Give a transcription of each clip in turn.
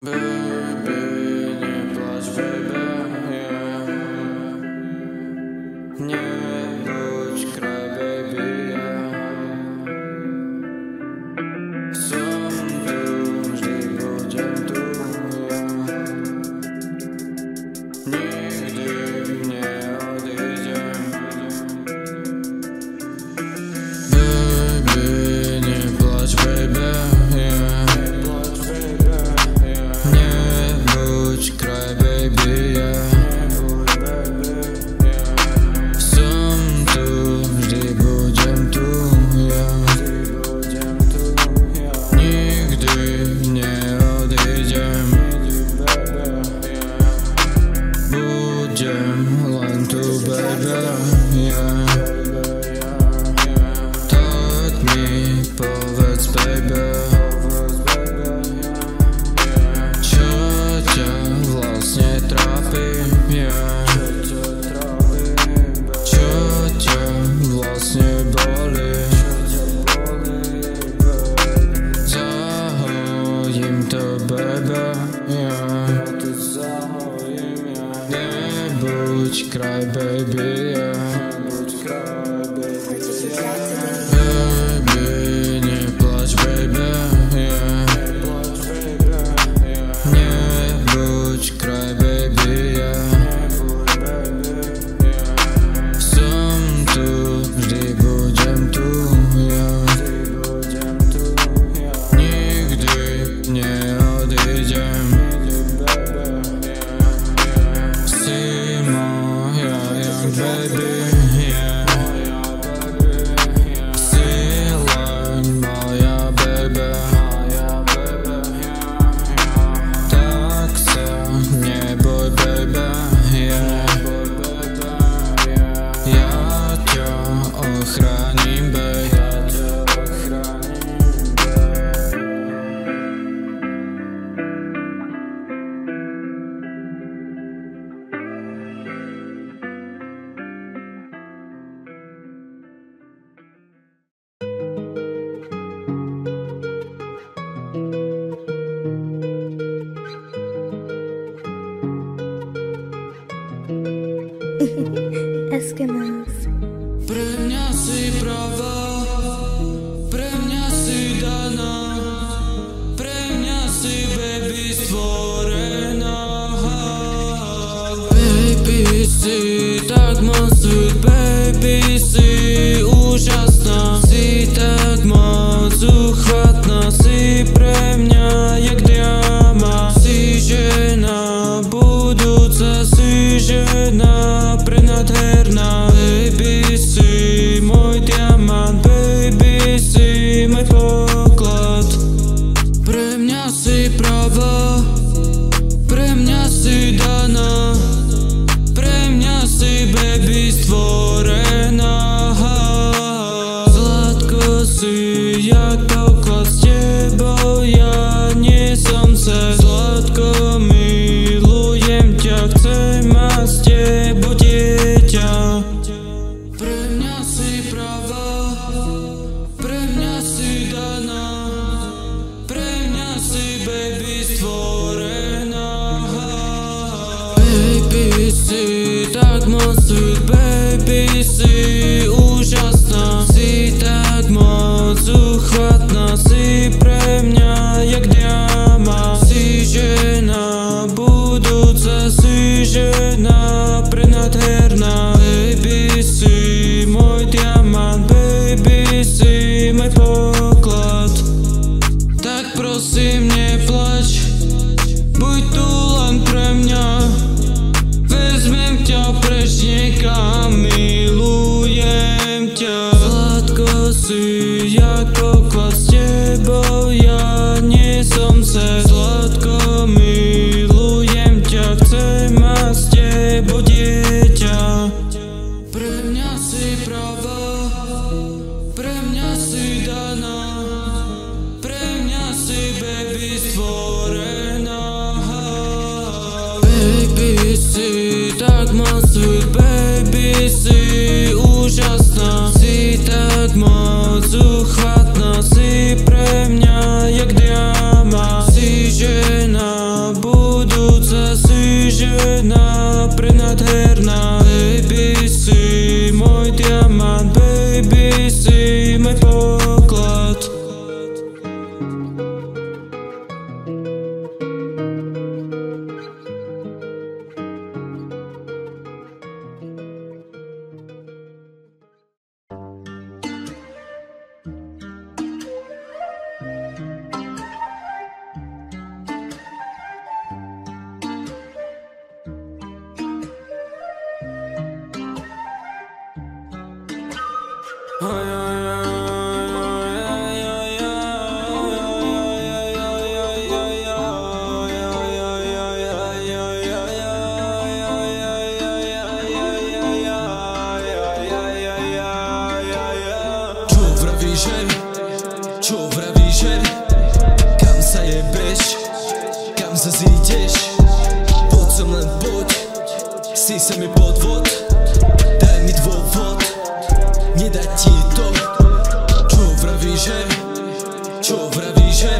Baby, nie płacz, baby, yeah. Nie bądź kraj, baby, yeah. Som tu, vždy budem tu, yeah. Nigdy nie odídem. Baby, nie płacz, baby, yeah. Kraj, baby, yeah. Som tu, vždy budem tu, yeah. Nigdy nie odídem. Budem len tu, baby, yeah. Tak mi povedz, baby, vlastne trápim, yeah. Čo ťa vlastne boli? Zahojím to, baby, yeah. Nebuď kraj, baby, yeah. Baby, neplač, baby, yeah. Nebuď kraj, baby, yeah. Som tu, vždy budem tu, yeah. Nikdy neodídem. Si moja young baby, yeah. Si len moja baby. Tak sa neboj, baby, yeah. Ja ťa ochránim, baby. Eskimos. Pre mňa si pravá, pre mňa si daná, pre mňa si, baby, stvorená. Baby, si tak moc sweet, baby, si úžasná, si tak moc uchvatná, si pre mňa jak diamant. Si žena budúca, si žena prenádherná. Baby, si môj diamant, baby, si môj poklad. Pre mňa si pravá, pre mňa si daná, pre mňa si, baby, stvorená. Zlatko si jak poklad, s tebou ja nie som sa. Zlatko, milujem ťa, chcem mať s tebou dieťa. Pre mňa si pravá, pre mňa si daná, pre mňa si, baby, stvorená. Baby, si tak moc sweet, baby, si úžasná, si tak moc uchvatná, si pre mňa jak diamant. Si žena budúca, si žena prenádherná. Baby, si môj diamant, baby, si môj poklad. Tak prosím, neplač, buď tu len pre mňa. Vezmem ťa preč niekam, milujem ťa. Zlatko, si jak poklad, s tebou ja nie som sa. Zlatko, milujem ťa, chcem mať s tebou dieťa. Pre mňa si pravá, pre mňa si daná, pre mňa si, baby, stvorená. Baby, si tak moc sweet, baby, si úžasná, si tak moc uchvatná, si pre mňa jak diamant. Si žena žena prenádherná. Baby, si môj diamant, baby, si môj poklad. Čo vravíš, že? Kam sa jebeš? Kam sa zídeš? Poď sem, len poď. Si sa mi podvod. Daj mi dôvod. Nedať ti to. Čo vravíš, že? Čo vravíš, že?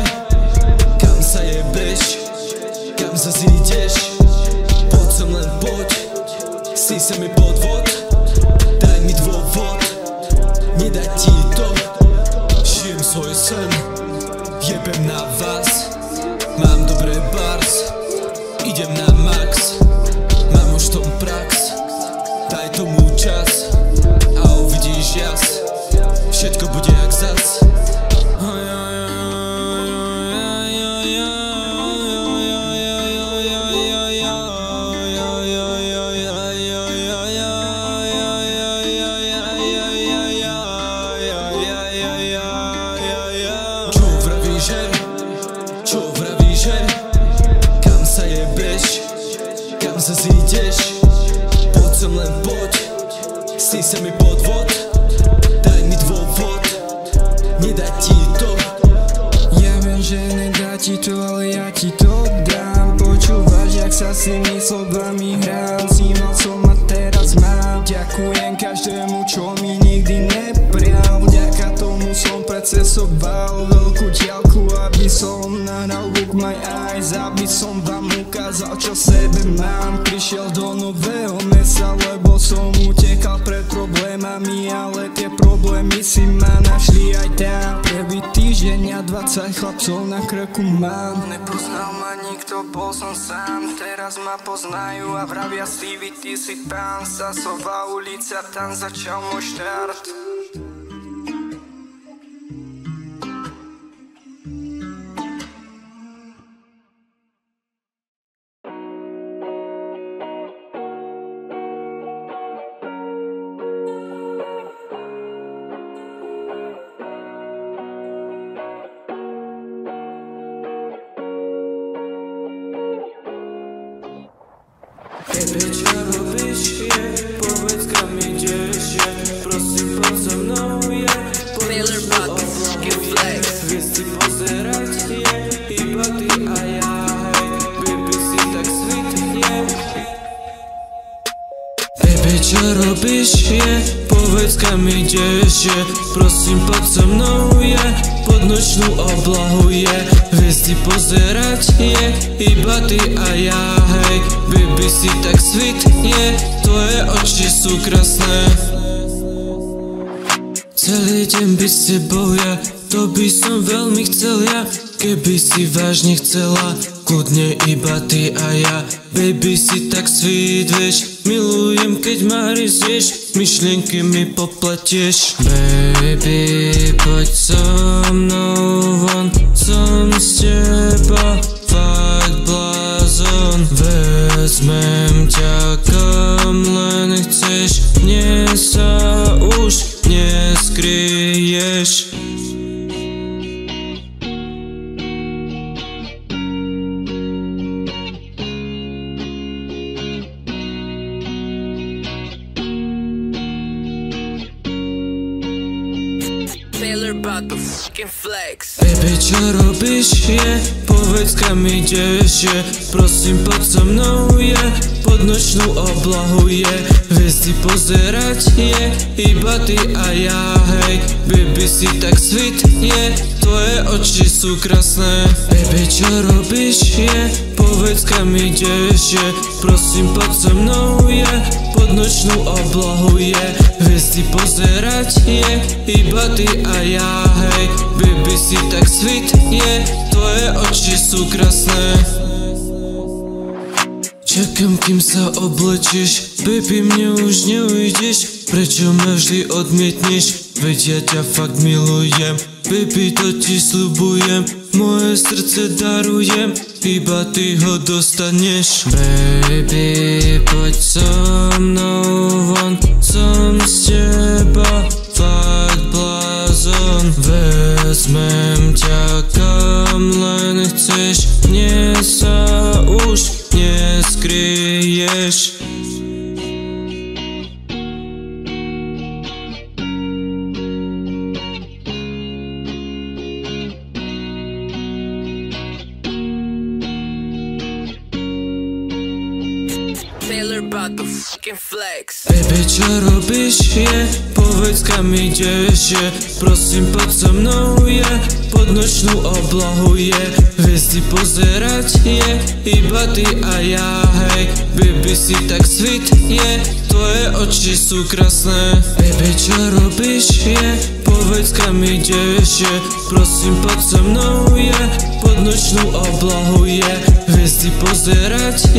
Kam sa jebeš? Kam sa zídeš? Poď sem, len poď. Si sa mi podvod. Daj mi dôvod. Nedať ti to. Žijem svoj sen, jebem na vás. Mám dobré bars, idem na max. Mám už tom prax, daj tomu čas a uvidíš jas. Všetko bude jak zas. Čo vravíš, že? Kam sa jebeš? Kam sa zídeš? Poď sem, len poď. Si sa mi podvod. Daj mi dôvod. Nedať ti to. Ja viem, že nedá ti to, ale ja ti to dám. Počúvaš, jak sa s tými slovami hrám. Snímal som a teraz mám. Ďakujem každému, čo mi nikdy neprial. Vďaka tomu som precesoval veľkú diaľku, aby som nahral Look My Eyes, aby som vám ukázal, čo sebe mám. Prišiel do nového mesta, lebo som utekal pred problémami, ale tie problémy si ma našli aj tam. Prvý týždeň a 20 chlapcov na krku mám. Nepoznal ma nikto, bol som sám. Teraz ma poznajú a vravia Stevie, ty si pán. Sasová ulica, tam začal môj štart. Baby, čo robíš, je? Povedz, kam ideš, je? Prosím, poď so mnou, je? Taylor Buckets, Flex. Hviezdy pozerať, je? Iba ty a ja, hej. Baby, si tak sweet, je? Baby, čo robíš, je? Povedz, kam ideš, je? Prosím, poď so mnou, je? Pod nočnú oblahu, je? Hviezdy pozerať, je? Iba ty a ja, hej. Baby, si tak sweet, je? Tvoje oči sú krásne. Celý deň byť s tebou ja, to by som veľmi chcel ja. Keby si vážne chcela, kľudne iba ty a ja. Baby, si tak sweet, vieš, milujem, keď ma hryzieš, myšlienky mi popletieš. Baby, poď so mnou von, som z teba fakt blázon. Vezmem ťa kam len chceš, mne sa už neskryješ. Taylor Buckets, Flex. Baby, čo robíš, je? Povedz, kam ideš, je? Prosím, poď so mnou, je? Pod nočnú oblahu, je? Hviezdy pozerať, je? Iba ty a ja, hej. Baby, si tak sweet, je? tvoje oči sú krásne. Baby, čo robíš, povedz kam ideš, prosím poď so mnou, pod nočnú oblohu, hviezdy pozerať, iba ty a ja, hej. Baby, si tak sweet, tvoje oči sú krásne. Čakám, kým sa oblečíš, baby, mne už neujdeš. Prečo ma vždy odmietneš, veď ja ťa fakt milujem. Baby, to ti sľubujem, moje srdce darujem, iba ty ho dostaneš. Baby, poď so mnou von, som z teba fakt blázon. Vezmem ťa kam len chceš, mne sa už neskryješ. About the fucking flex. Baby, čo robíš, povedz kam ideš, prosím poď so mnou, pod nočnú oblohu, hviezdy pozerať, iba ty a ja, hej. Baby, si tak sweet, tvoje oči sú krásne. Baby, čo robíš, povedz kam ideš, prosím poď so mnou, pod nočnú oblohu, hviezdy pozerať,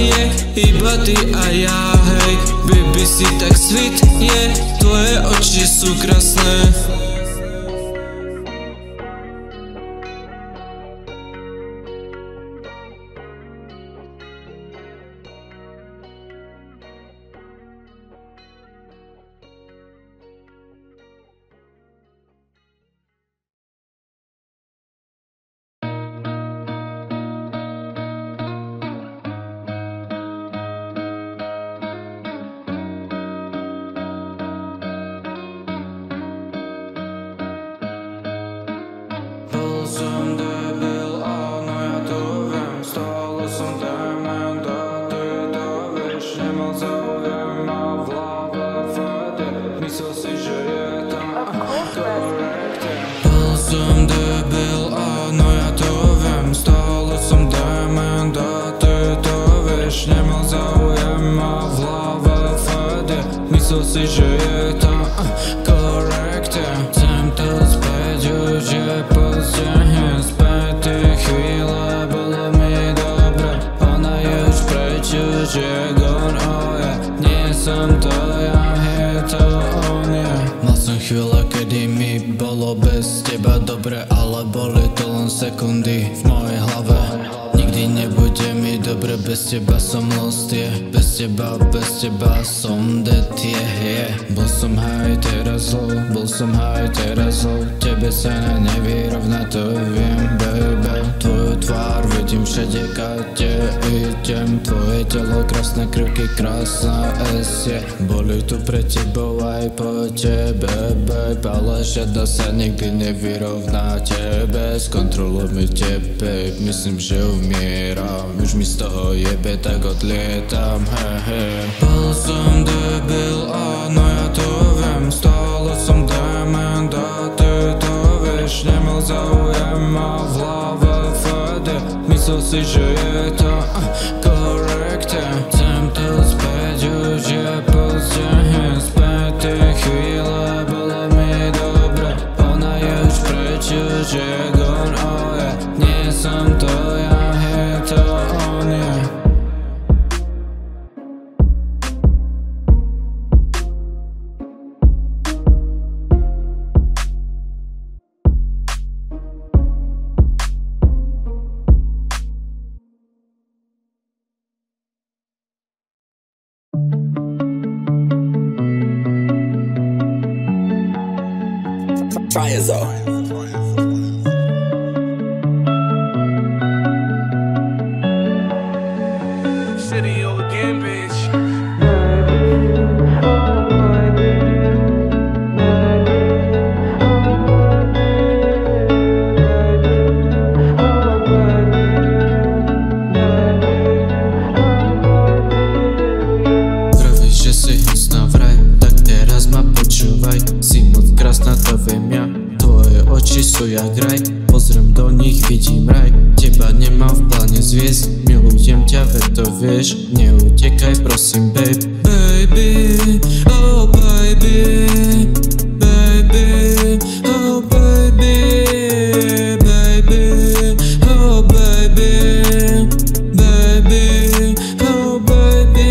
iba ty a ja, hej. Baby, si tak sweet, tvoje oči sú krásne. Som debil, áno ja to viem, stále som dement a ty to vieš. Nemal záujem a v hlave fede, myslel si, že je tam korekte. Bol som debil, áno ja to viem, stále som dement a ty to vieš. Nemal záujem a v hlave fede, myslel si, že je tam korekte. Chcem to späť, už je pozdě. Už je gone, oh yeah. Nie som to ja, je to on, Mal som chvíle, kedy mi bolo bez teba dobre, ale boli to len sekundy v mojej hlave. Nikdy nebude mi dobre, bez teba som lost, bez teba som dead, Bol som high, teraz low, bol som high, teraz low. Tebe sa nevyrovná, to viem, baby. Tvoju tvár vidím všade, kade idem. Tvoje telo, krásne krivky, krásna S, Boli tu pre tebou aj po tebe, babe, ale žiadna sa nikdy nevyrovná tebe. Skontroluj mi tebe, myslím, že umieram. Už mi z toho jebe, tak odlietam, Bol som debil, áno ja to viem, stále som dement a ty to vieš. Nemal záujem a v hlave fede, myslel si, že je to korekte. Chcem to späť, už je pozdě, späť tie chvíle, bolo mi dobre. Ona je už preč, už je gone, oh yeah. Nie som to ja, je to on, Triazo. City again, bitch. Pravíš, že si hnusná vraj, tak teraz ma počúvaj. Si moc krásna, to viem ja, tvoje oči sú jak raj. ťa, veď to vieš. Neutekaj prosím babe. Baby, oh baby, baby, oh baby, baby, oh baby, baby, oh baby,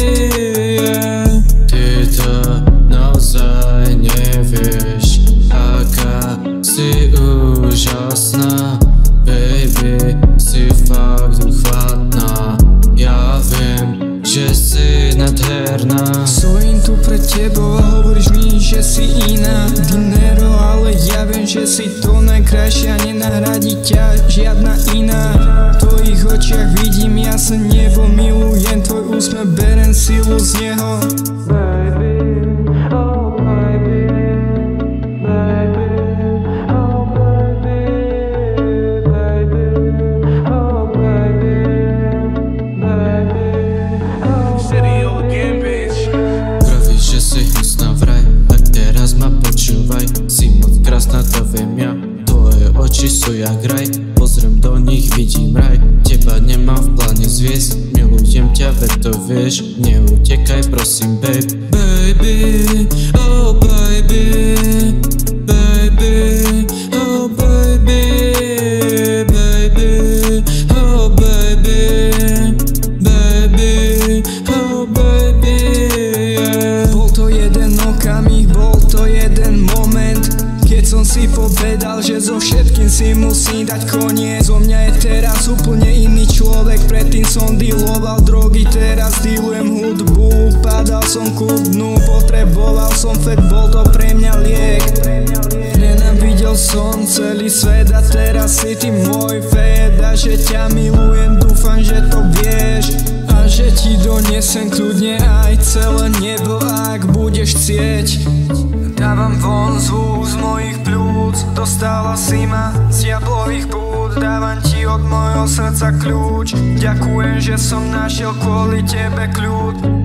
yeah. Ty to naozaj nevieš, aká si úžasná. Baby, si fakt uchvatná. Ja viem, že si nádherná. Stojím tu pred tebou a hovoríš mi, že si iná. Dinero, ale ja viem, že si to najkrajšia. Nenahradí ťa žiadna iná. V tvojich očiach vidím jasné nebo. Milujem tvoj úsmev, berem silu z neho. Baby, oh baby, baby, oh baby, baby, oh baby, baby, oh City again, bitch. Pravíš, že si hnusná vraj, tak teraz ma počúvaj. Si moc krásna, to viem ja. Tvoje oči sú jak raj, pozriem do nich, vidím raj. Teba nemám v pláne zviesť, milujem ťa, veď to vieš. Neutekaj prosím babe. Baby, oh baby, baby, oh baby, baby, oh baby, baby, oh baby, yeah. Bol to jeden okamih, bol to jeden moment, keď som si povedal, že so všetkým si musím dať koniec. Zo mňa je teraz úplne iný človek. Predtým som dealoval drogy, teraz dealujem hudbu. Padal som ku dnu, potreboval som fet, bol to pre mňa liek. Nenávidel som celý svet a teraz si ty môj fet. A že ťa milujem, dúfam, že to vieš. A že ti donesem kľudne aj celé nebo, ak budeš chcieť. Dávam von zvuk z mojich pľúc, dostala si ma z diablových pút. Dávam ti od mojho srdca kľúč, ďakujem, že som našiel kvôli tebe kľud.